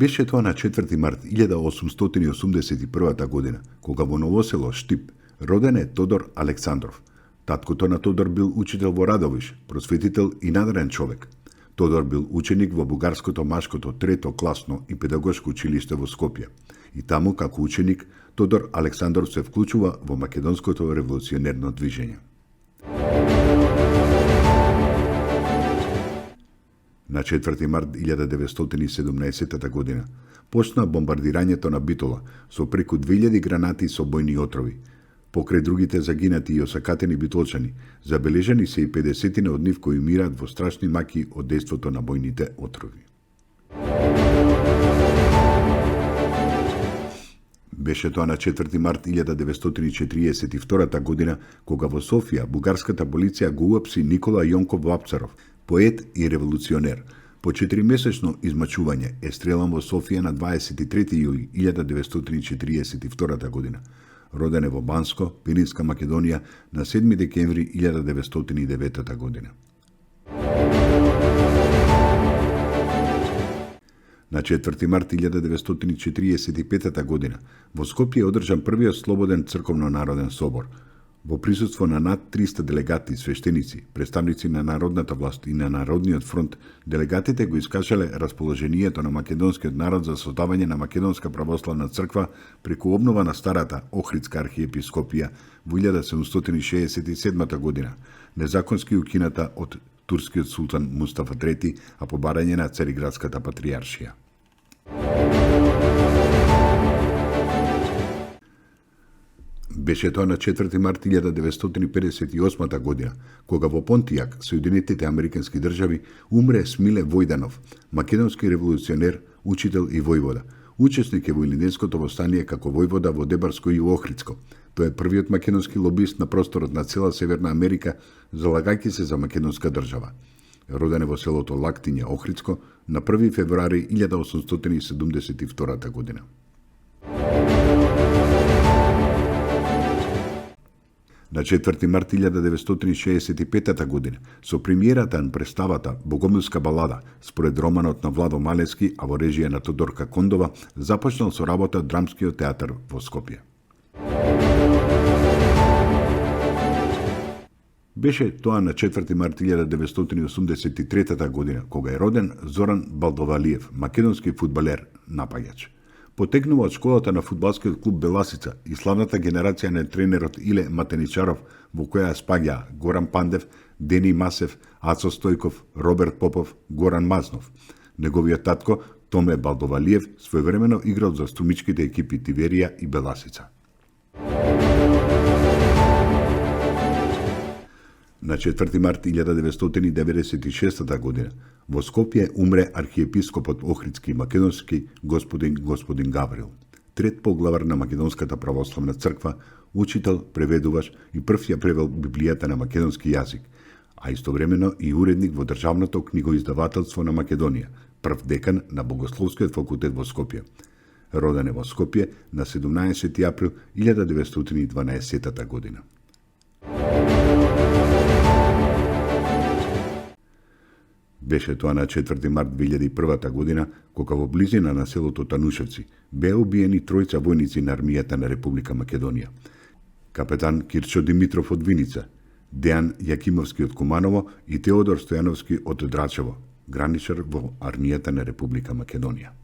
Беше тоа на 4 март 1881 година, кога во Новосело Штип роден е Тодор Александров. Таткото на Тодор бил учител во Радовиш, просветител и надарен човек. Тодор бил ученик во бугарското машкото трето класно и педагошко училиште во Скопје. И таму, како ученик, Тодор Александров се вклучува во македонското револуционерно движење. На 4 март 1917 година почна бомбардирањето на Битола со преку 2000 гранати со бојни отрови. Покрај другите загинати и осакатени битолчани, забележани се и 50 од нив кои умираат во страшни маки од дејството на бојните отрови. Беше тоа на 4 март 1942 година, кога во Софија бугарската полиција го уапси Никола Јонков Вапцаров, поет и револуционер. По 4-месечно измачување е стрелан во Софија на 23 јули 1942 година. Роден е во Банско, Пиринска Македонија, на 7 декември 1909 година. На 4 март 1945 година во Скопје е одржан првиот слободен црковно-народен собор. Во присуство на над 300 делегати, свештеници, представници на народната власт и на Народниот фронт, делегатите го искажале расположението на македонскиот народ за создавање на Македонска православна црква преку обнова на старата Охридска архиепископија во 1767 година, незаконски укината од турскиот султан Мустафа III, а по барање на Цариградската патријаршија. Беше тоа на 4 март 1958 година, кога во Понтијак, Соединетите Американски држави, умре Смиле Војданов, македонски револуционер, учител и војвода. Учесник е во Илинденското востание како војвода во Дебарско и Охридско. Тој е првиот македонски лобист на просторот на цела Северна Америка, залагајќи се за македонска држава. Роден е во селото Лактиња, Охридско, на 1 февруари 1872 година. На 4 март 1965 година, со премиерата на представата Богомилска балада, според романот на Владо Малевски, а во режија на Тодорка Кондова, започнал со работа Драмскиот театар во Скопје. Беше тоа на 4 март 1983 година, кога е роден Зоран Балдовалиев, македонски фудбалер, напаѓач. Потекнува од школата на фудбалскиот клуб Беласица и славната генерација на тренерот Иле Матеничаров, во која спаѓа Горан Пандев, Дени Масев, Ацо Стојков, Роберт Попов, Горан Мазнов. Неговиот татко, Томе Балдовалиев, своевремено играл за струмичките екипи Тиверија и Беласица. На 4 март 1996 година во Скопје умре архиепископот Охридски македонски господин Гаврил, трет поглавар на Македонската православна црква, учител, преведуваш и прв ја превел Библијата на македонски јазик, а истовремено и уредник во Државното книгоиздавателство на Македонија, прв декан на Богословскиот факултет во Скопје. Роден е во Скопје на 17 април 1912 година. Беше тоа на 4 март 2001 година, кога во близина на селото Танушевци беа убиени тројца војници на армијата на Република Македонија. Капетан Кирчо Димитров од Виница, Дејан Јакимовски од Куманово и Теодор Стојановски од Драчево, граничар во армијата на Република Македонија.